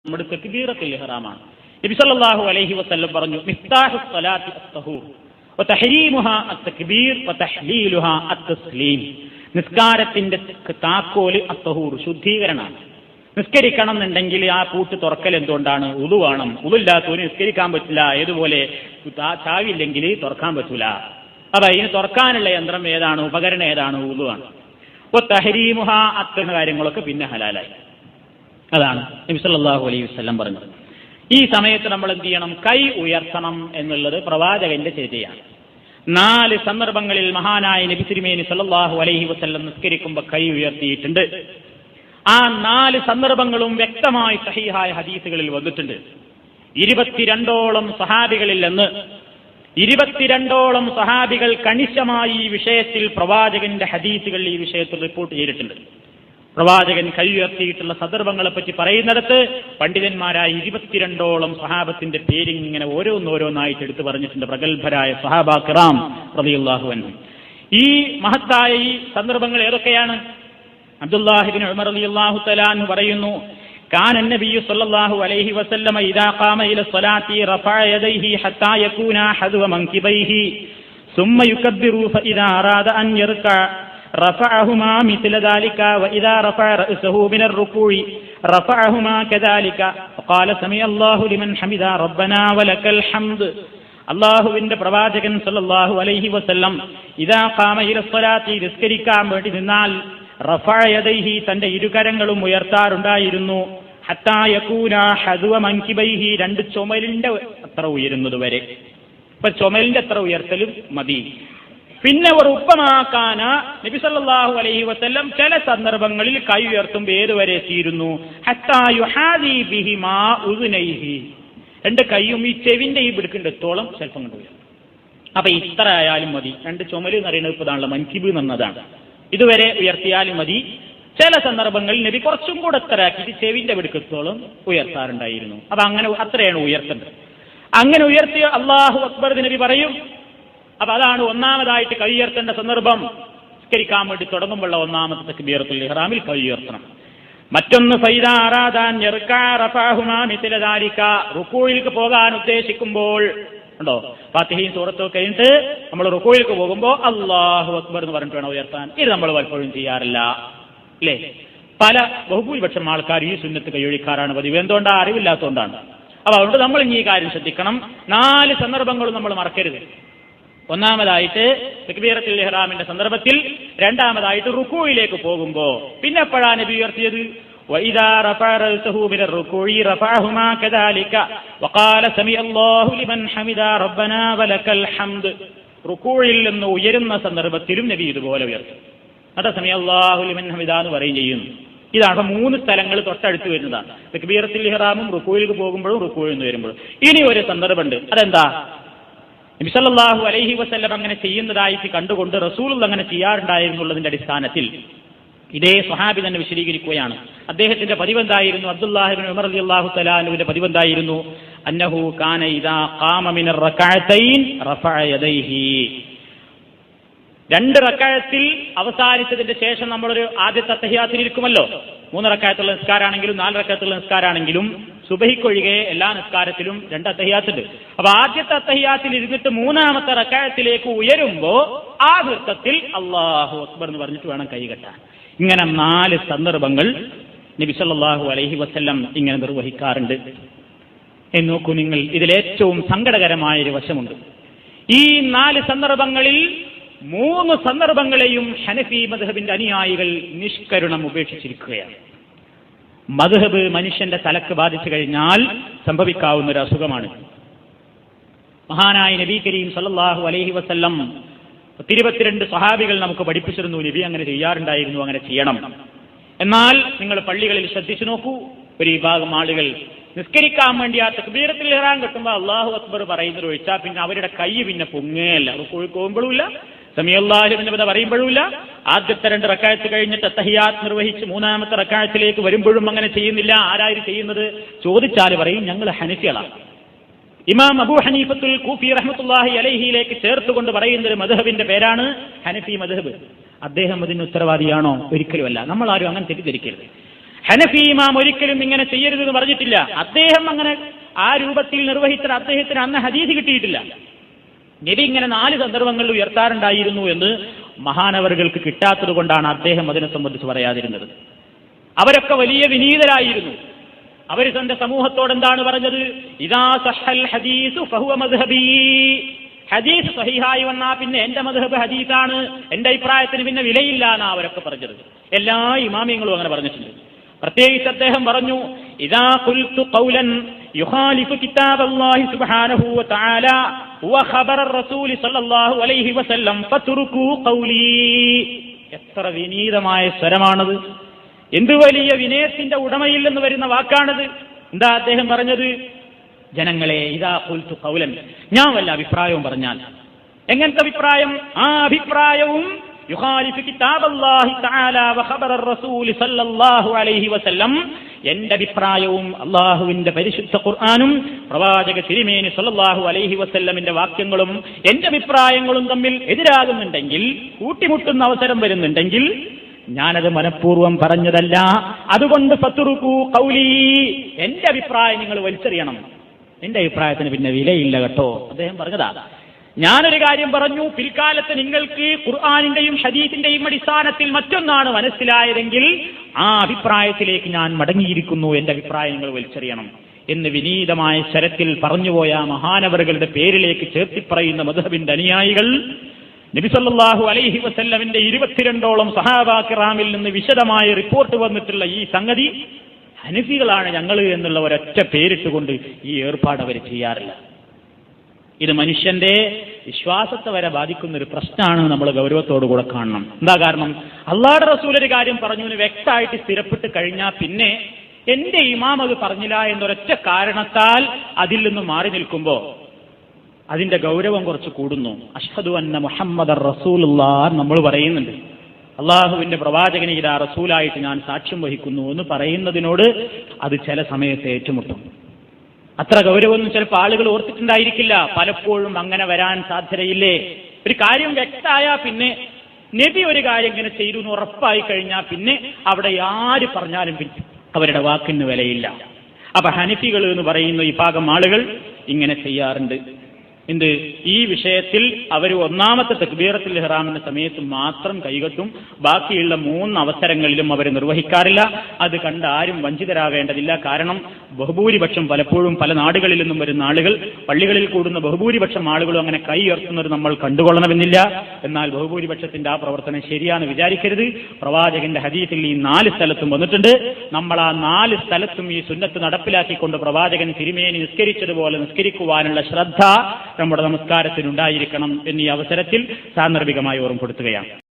നമ്മുടെ തക്ബീറത്തുൽ ഇഹ്റാമാണ്. നബി സല്ലല്ലാഹു അലൈഹി വസല്ലം പറഞ്ഞു, മിഫ്താഹുസ് സ്വലാത്തി അത്തഹൂർ വതഹരീമുഹാ അത്തക്ബീർ വതഹ്ലീലുഹാ അത്തസ്ലീം. നിസ്കാരത്തിന്റെ താക്കോല് അത്തഹൂർ, ശുദ്ധീകരണമാണ്. നിസ്കരിക്കണം എന്നുണ്ടെങ്കിൽ ആ പൂട്ട് തുറക്കൽ എന്തുകൊണ്ടാണ്? ഉളു വേണം. ഉളില്ലാത്തവന് നിസ്കരിക്കാൻ പറ്റില്ല. ഏതുപോലെ ചാവില്ലെങ്കിൽ തുറക്കാൻ പറ്റൂല. അപ്പൊ ഇതിന് തുറക്കാനുള്ള യന്ത്രം ഏതാണ്? ഉപകരണം ഏതാണ്? ഉളുവാണ്. തഹരീമുഹ അത്തരം കാര്യങ്ങളൊക്കെ പിന്നെ ഹലാലായി. അതാണ് നബി സല്ലല്ലാഹു അലൈഹി വസല്ലം പറഞ്ഞത്. ഈ സമയത്ത് നമ്മൾ എന്ത് ചെയ്യണം? കൈ ഉയർത്തണം എന്നുള്ളത് പ്രവാചകന്റെ ചര്യയാണ്. 4 സന്ദർഭങ്ങളിൽ മഹാനായ നബി തിരുമേനി സല്ലല്ലാഹു അലൈഹി വസല്ലം നിസ്കരിക്കുമ്പോൾ കൈ ഉയർത്തിയിട്ടുണ്ട്. ആ 4 സന്ദർഭങ്ങളും വ്യക്തമായി സഹീഹായ ഹദീസുകളിൽ വന്നിട്ടുണ്ട്. 22ഓളം സഹാബികളിൽ നിന്ന് 22ഓളം സഹാബികൾ കണിശമായി ഈ വിഷയത്തിൽ പ്രവാചകന്റെ ഹദീസുകൾ ഈ വിഷയത്തിൽ റിപ്പോർട്ട് ചെയ്തിട്ടുണ്ട്. പ്രവാചകൻ കൈ ഉയർത്തിയിട്ടുള്ള സന്ദർഭങ്ങളെ പറ്റി പറയുന്നിടത്ത് പണ്ഡിതന്മാരായ 22ഓളം സഹാബത്തിന്റെ പേരിങ്ങനെ ഓരോന്നായിട്ട് എടുത്തു പറഞ്ഞിട്ടുണ്ട്. പ്രഗത്ഭരായ സഹാബാ കിറാം റളിയല്ലാഹു അൻഹും. ഈ മഹത്തായ ഈ സന്ദർഭങ്ങൾ ഏതൊക്കെയാണ്? അബ്ദുല്ലാഹി ഇബ്നു ഉമർ റളിയല്ലാഹു തആല അൻഹു പറയുന്നു, കാന നബിയ്യു സ്വല്ലല്ലാഹു അലൈഹി വസല്ലം ഇദാ ഖാമ ഇല സ്വലാത്തി റഫഅ യദൈഹി ഹത്താ യകൂന ഹദ്വ മൻകിബൈഹി ثم يكبر فإذا أراد أن يركع رفعهما مثل ذلك وإذا رفع رأسه من الركوع رفعهما كذلك وقال سمع الله لمن حمده ربنا ولك الحمد. അള്ളാഹുവിന്റെ പ്രവാചകൻ സല്ലല്ലാഹു അലൈഹി വസല്ലം ഇദാ ഖാമ ഇല സ്വലാത്തി, നിസ്കരിക്കാൻ വേണ്ടി നിന്നാൽ റഫഅ യദൈഹി, തന്റെ ഇരുകരങ്ങളും ഉയർത്താറുണ്ടായിരുന്നു. ഹത്താ യകൂന ഹദ്വ മൻകിബൈഹി, 2 ചുമലിന്റെ അത്ര ഉയരുന്നത് വരെ. ഇപ്പൊ ചുമലിന്റെ അത്ര ഉയർത്തലും മതി. പിന്നെ ഒരു ഉപ്പമാക്കാന നബി സല്ലല്ലാഹു അലൈഹി വസല്ലം ചില സന്ദർഭങ്ങളിൽ കൈ ഉയർത്തുമ്പോൾ ഏതുവരെ എത്തിയിരുന്നു? ഹത്താ യുഹാദി ബിഹിമാ ഉദ്നൈഹി, 2 കൈയും ഈ ചെവിന്റെ ഈ പിടുക്കിൻ്റെത്തോളം ചിലപ്പം കണ്ടുവരും. അപ്പൊ ഇത്ര ആയാലും മതി. 2 ചുമല് എന്ന് പറയുന്നത് ഇപ്പതാണല്ലോ മൻകിബ് എന്നതാണ്. ഇതുവരെ ഉയർത്തിയാലും മതി. ചില സന്ദർഭങ്ങളിൽ നബി കുറച്ചും കൂടെ എത്രയാക്കിയിട്ട് ചെവിന്റെ പിടുക്കത്തോളം ഉയർത്താറുണ്ടായിരുന്നു. അപ്പൊ അങ്ങനെ അത്രയാണ് ഉയർത്തേണ്ടത്. അങ്ങനെ ഉയർത്തിയ അല്ലാഹു അക്ബർ നബി പറയും. അപ്പൊ അതാണ് ഒന്നാമതായിട്ട് കൈ ഉയർത്തേണ്ട സന്ദർഭം. നിസ്കരിക്കാൻ വേണ്ടി തുടങ്ങുമ്പോഴുള്ള ഒന്നാമത്തെ തക്ബീറത്തുൽ ഇഹ്റാമിൽ കൈ ഉയർത്തണം. മറ്റൊന്ന് ഫൈദാ അറാദാൻ യർകാ റഫഅഹുമാ മിസ്ല ദാലിക, റുകൂഇലേക്ക് പോകാൻ ഉദ്ദേശിക്കുമ്പോൾ ഉണ്ടോ, ഫാത്തിഹയും സൂറത്തും കഴിഞ്ഞിട്ട് നമ്മൾ റുകൂഇലേക്ക് പോകുമ്പോൾ അല്ലാഹു അക്ബർ എന്ന് പറഞ്ഞിട്ട് വേണം ഉയർത്താൻ. ഇത് നമ്മൾ പലപ്പോഴും ചെയ്യാറില്ല, അല്ലേ? ബഹുഭൂരിപക്ഷം ആൾക്കാർ ഈ സുന്നത്ത് കൈയൊഴിക്കാറാണ് പതിവ്. എന്തുകൊണ്ടാണ്? അറിവില്ലാത്തതുകൊണ്ടാണ്. അപ്പൊ അതുകൊണ്ട് നമ്മൾ ഈ കാര്യം ശ്രദ്ധിക്കണം. 4 സന്ദർഭങ്ങളും നമ്മൾ മറക്കരുത്. ഒന്നാമതായിട്ട് തക്ബീറത്തുൽ ഇഹ്റാമിന്റെ സന്ദർഭത്തിൽ, രണ്ടാമതായിട്ട് റുകൂഇലേക്ക് പോകുമ്പോ. പിന്നെ എപ്പോഴാണ് നബി ഉയർത്തിയത്? وإذا رفع رأسه من الركوع رفعهما كذلك وقال سمع الله لمن حمده ربنا ولك الحمد. റുകൂഇൽ നിന്ന് ഉയരുന്ന സന്ദർഭത്തിലും നബി ഇതുപോലെ ഉയർത്തും. അതാ സമി അല്ലാഹു ലിമൻ ഹമിദ എന്ന് പറയും ചെയ്യുന്നു. ഇതാണ് 3 സ്ഥലങ്ങൾ തൊട്ടടുത്ത് വരുന്നതാണ്. തക്ബീറത്തുൽ ഇഹ്റാമും റുകൂഇലേക്ക് പോകുമ്പോഴും റുകൂഇൽ നിന്ന് വരുമ്പോഴും. ഇനി ഒരു സന്ദർഭമുണ്ട്. അതെന്താ? നബി സല്ലല്ലാഹു അലൈഹി വസല്ലം അങ്ങനെ ചെയ്യുന്നതായിട്ട് കണ്ടുകൊണ്ട് റസൂലുള്ളാഹി അങ്ങനെ ചെയ്യാറുണ്ടായിരുന്നുള്ളതിന്റെ അടിസ്ഥാനത്തിൽ ഇതേ സ്വഹാബി തന്നെ വിശദീകരിക്കുകയാണ്. അദ്ദേഹത്തിന്റെ പതിവെന്തായിരുന്നു? അബ്ദുല്ലാഹി ഇബ്നു ഉമർ റളിയല്ലാഹു തആല അൻഹുവിന്റെ പതിവെന്തായിരുന്നു? അന്നഹു കാന ഇദാ ഖാമ മിനർ റകഅതൈൻ റഫഅ യദൈഹി. 2 റകഅത്തിൽ അവസാനിച്ചതിന്റെ ശേഷം നമ്മളൊരു ആദ്യത്തെ തഹിയാത്തിൽ ഇരിക്കുമല്ലോ. 3 റകഅത്തുള്ള നിസ്കാരാണെങ്കിലും 4 റകഅത്തുള്ള നിസ്കാരാണെങ്കിലും സുബഹിക്കൊഴികെ എല്ലാ നിസ്കാരത്തിലും 2 തഹിയാത്തുണ്ട്. അപ്പൊ ആദ്യത്തെ തഹിയാത്തിൽ ഇരുന്നിട്ട് 3ാമത്തെ റകഅത്തിലേക്ക് ഉയരുമ്പോ ആ നൃത്തത്തിൽ അല്ലാഹു അക്ബർ എന്ന് പറഞ്ഞിട്ട് വേണം കൈകെട്ടാൻ. ഇങ്ങനെ 4 സന്ദർഭങ്ങൾ നബി സല്ലല്ലാഹു അലൈഹി വസല്ലം ഇങ്ങനെ നിർവഹിക്കാറുണ്ട്. എന്ന് നോക്കൂ നിങ്ങൾ. ഇതിലേറ്റവും സങ്കടകരമായൊരു വശമുണ്ട്. ഈ 4 സന്ദർഭങ്ങളിൽ 3 സന്ദർഭങ്ങളെയും ഹനഫി മദ്ഹബിന്റെ അനുയായികൾ നിഷ്കരുണം ഉപേക്ഷിച്ചിരിക്കുകയാണ്. മദ്ഹബ് മനുഷ്യന്റെ തലക്ക് ബാധിച്ചു കഴിഞ്ഞാൽ സംഭവിക്കാവുന്ന ഒരു അസുഖമാണ്. മഹാനായ നബി കരീം സല്ലല്ലാഹു അലൈഹി വസല്ലം 22 സഹാബികൾ നമുക്ക് പഠിപ്പിച്ചിരുന്നു. നബി അങ്ങനെ ചെയ്യാറുണ്ടായിരുന്നു, അങ്ങനെ ചെയ്യണം. എന്നാൽ നിങ്ങൾ പള്ളികളിൽ ശ്രദ്ധിച്ചു നോക്കൂ. ഒരു വിഭാഗം ആളുകൾ നിസ്കരിക്കാൻ വേണ്ടി ആ തക്ബീറത്തുൽ ഇഹ്റാം കിട്ടുമ്പോൾ അല്ലാഹു അക്ബർ പറയുന്നത് ഒഴിച്ചാൽ പിന്നെ അവരുടെ കൈ പിന്നെ പൊങ്ങേയല്ല. റുകൂഇൽ പോകുമ്പോഴുമില്ല, സമീഅല്ലാഹു ലിമൻ ഹമിദ പറയുമ്പോഴുമില്ല. ആദ്യത്തെ 2 റകഅത്ത് കഴിഞ്ഞിട്ട് തഹിയാത്ത് നിർവഹിച്ച് 3ാമത്തെ റകഅത്തിലേക്ക് വരുമ്പോഴും അങ്ങനെ ചെയ്യുന്നില്ല. ആരായിരുന്നു ചെയ്യുന്നത്? ചോദിച്ചാൽ പറയും ഞങ്ങൾ ഹനഫികളാണ്. ഇമാം അബൂ ഹനീഫത്തുൽ കൂഫി റഹ്മത്തുള്ളാഹി അലൈഹിയിലേക്ക് ചേർത്തുകൊണ്ട് പറയുന്ന ഒരു മദ്ഹബിന്റെ പേരാണ് ഹനഫി മദ്ഹബ്. അദ്ദേഹം അതിന് ഉത്തരവാദിയാണോ? ഒരിക്കലുമല്ല. നമ്മൾ ആരും അങ്ങനെ തെറ്റിദ്ധരിക്കരുത്. ഹനഫി ഇമാം ഒരിക്കലും ഇങ്ങനെ ചെയ്യരുതെന്ന് പറഞ്ഞിട്ടില്ല. അദ്ദേഹം അങ്ങനെ ആ രൂപത്തിൽ നിർവഹിച്ച അദ്ദേഹത്തിന് അന്ന് ഹദീസ് കിട്ടിയിട്ടില്ല. നബി ഇങ്ങനെ 4 സന്ദർഭങ്ങളിൽ ഉയർത്താറുണ്ടായിരുന്നു എന്ന് മഹാനവറുകൾക്ക് കിട്ടാത്തത് കൊണ്ടാണ് അദ്ദേഹം അതിനെ സംബന്ധിച്ച് പറയാതിരുന്നത്. അവരൊക്കെ വലിയ വിനീതരായിരുന്നു. അവർ തന്റെ സമൂഹത്തോട് എന്താണ് പറഞ്ഞത്? ഇദാ സഹൽ ഹദീസു ഫഹുവ മദ്ഹബി. ഹദീസ് സഹീഹായി വന്നാൽ പിന്നെ എന്റെ മദ്ഹബ് ഹദീസാണ്, എന്റെ അഭിപ്രായത്തിന് പിന്നെ വിലയില്ല എന്നാ അവരൊക്കെ പറഞ്ഞത്. എല്ലാ ഇമാമിയങ്ങളും അങ്ങനെ പറഞ്ഞിട്ടുണ്ട്. പ്രത്യേകിച്ച് അദ്ദേഹം പറഞ്ഞു, ഇദാ ഖുൽതു ഖൗലൻ യുഖാലിഫു കിതാബല്ലാഹി സുബ്ഹാനഹു വ തആല വ ഖബറ റസൂലി സ്വല്ലല്ലാഹു അലൈഹി വസല്ലം ഫത്റുകൂ ഖൗലി. എത്ര വിനീതമായ സ്വരമാണത്! എന്ത് വലിയ വിനയത്തിന്റെ ഉടമയിൽ നിന്ന് വരുന്ന വാക്കാണത്! എന്താ അദ്ദേഹം പറഞ്ഞത്? ജനങ്ങളെ, ഇദാ ഖുൽതു ഖൗലൻ, ഞാൻ വല്ല അഭിപ്രായവും പറഞ്ഞാൽ, എങ്ങനത്തെ അഭിപ്രായം? ആ അഭിപ്രായവും യുഖാലിഫു കിതാബല്ലാഹി തആല വ ഖബറ റസൂലി സ്വല്ലല്ലാഹു അലൈഹി വസല്ലം, എന്റെ അഭിപ്രായവും അള്ളാഹുവിന്റെ പരിശുദ്ധ ഖുർആനും പ്രവാചക തിരുമേനി സ്വല്ലല്ലാഹു അലൈഹി വസല്ലമിന്റെ വാക്യങ്ങളും എന്റെ അഭിപ്രായങ്ങളും തമ്മിൽ എതിരാകുന്നുണ്ടെങ്കിൽ, കൂട്ടിമുട്ടുന്ന അവസരം വരുന്നുണ്ടെങ്കിൽ, ഞാനത് മനഃപൂർവ്വം പറഞ്ഞതല്ല. അതുകൊണ്ട് ഫത്റുകൂ ഖൗലി, എന്റെ അഭിപ്രായം നിങ്ങൾ വലിച്ചെറിയണം, എന്റെ അഭിപ്രായത്തിന് പിന്നെ വിലയില്ല കേട്ടോ. അദ്ദേഹം പറഞ്ഞതാ. ഞാനൊരു കാര്യം പറഞ്ഞു, പിൽക്കാലത്ത് നിങ്ങൾക്ക് ഖുർആനിന്റെയും ഹദീസിന്റെയും അടിസ്ഥാനത്തിൽ മറ്റൊന്നാണ് മനസ്സിലായതെങ്കിൽ ആ അഭിപ്രായത്തിലേക്ക് ഞാൻ മടങ്ങിയിരിക്കുന്നു, എന്റെ അഭിപ്രായം നിങ്ങൾ വലിച്ചെറിയണം എന്ന് വിനീതമായ സ്വരത്തിൽ പറഞ്ഞുപോയ മഹാനവറുകളുടെ പേരിലേക്ക് ചേർത്തിപ്പറയുന്ന മദ്ഹബിന്റെ അനുയായികൾ നബി സല്ലല്ലാഹു അലൈഹി വസല്ലമിന്റെ 22ഓളം സഹാബാ കിറാമിൽ നിന്ന് വിശദമായ റിപ്പോർട്ട് വന്നിട്ടുള്ള ഈ സംഗതി ഹനഫികളാണ് ഞങ്ങൾ എന്നുള്ള ഒരൊറ്റ പേരിട്ടുകൊണ്ട് ഈ ഏർപ്പാട് അവർ ചെയ്യാറില്ല. ഇത് മനുഷ്യന്റെ വിശ്വാസത്തെ വരെ ബാധിക്കുന്ന ഒരു പ്രശ്നമാണ്. നമ്മൾ ഗൗരവത്തോടുകൂടെ കാണണം. എന്താ കാരണം? അള്ളാഹുവിന്റെ റസൂൽ ഒരു കാര്യം പറഞ്ഞു എന്ന് വ്യക്തമായിട്ട് സ്ഥിരപ്പെട്ട് കഴിഞ്ഞാൽ പിന്നെ എന്റെ ഇമാം അത് പറഞ്ഞില്ല എന്നൊരൊറ്റ കാരണത്താൽ അതിൽ നിന്ന് മാറി നിൽക്കുമ്പോൾ അതിന്റെ ഗൗരവം കുറച്ച് കൂടുന്നു. അഷ്ഹദു അന്ന മുഹമ്മദർ റസൂലുള്ളാഹ് നമ്മൾ പറയുന്നുണ്ട്. അള്ളാഹുവിന്റെ പ്രവാചകനെ ഇതാ റസൂലായിട്ട് ഞാൻ സാക്ഷ്യം വഹിക്കുന്നു എന്ന് പറയുന്നതിനോട് അത് ചില സമയത്ത് ഏറ്റുമുട്ടും. അത്ര ഗൗരവമൊന്നും ചിലപ്പോൾ ആളുകൾ ഓർത്തിട്ടുണ്ടായിരിക്കില്ല. പലപ്പോഴും അങ്ങനെ വരാൻ സാധ്യതയില്ലേ? ഒരു കാര്യം വ്യക്തമായാൽ പിന്നെ നബി ഒരു കാര്യം ഇങ്ങനെ ചെയ്തു എന്ന് ഉറപ്പായി കഴിഞ്ഞാൽ പിന്നെ അവിടെ ആര് പറഞ്ഞാലും പിന്നെ അവരുടെ വാക്കിന് വിലയില്ല. അപ്പൊ ഹനഫികൾ എന്ന് പറയുന്ന ഈ ഭാഗം ആളുകൾ ഇങ്ങനെ ചെയ്യാറുണ്ട്. എന്ത്? ഈ വിഷയത്തിൽ അവർ ഒന്നാമത്തെ തക്ബീറത്തുൽ ഇഹ്റാമിന്റെ സമയത്ത് മാത്രം കൈകെട്ടും, ബാക്കിയുള്ള 3 അവസരങ്ങളിലും അവർ നിർവഹിക്കാറില്ല. അത് കണ്ട് ആരും വഞ്ചിതരാവേണ്ടതില്ല. കാരണം ബഹുഭൂരിപക്ഷം പലപ്പോഴും പല നാടുകളിൽ നിന്നും വരുന്ന ആളുകൾ, പള്ളികളിൽ കൂടുന്ന ബഹുഭൂരിപക്ഷം ആളുകളും അങ്ങനെ കൈ ഉയർത്തുന്നത് നമ്മൾ കണ്ടുകൊള്ളണമെന്നില്ല. എന്നാൽ ബഹുഭൂരിപക്ഷത്തിന്റെ ആ പ്രവർത്തനം ശരിയാണെന്ന് വിചാരിക്കരുത്. പ്രവാചകന്റെ ഹദീസിൽ ഈ 4 സ്ഥലത്തും വന്നിട്ടുണ്ട്. നമ്മൾ ആ 4 സ്ഥലത്തും ഈ സുന്നത്ത് നടപ്പിലാക്കിക്കൊണ്ട് പ്രവാചകൻ തിരുമേനി നിസ്കരിച്ചതുപോലെ നിസ്കരിക്കുവാനുള്ള ശ്രദ്ധ നമ്മുടെ നമസ്കാരത്തിനുണ്ടായിരിക്കണം എന്നീ അവസരത്തിൽ സാന്ദർഭികമായി ഓർമ്മപ്പെടുത്തുകയാണ്.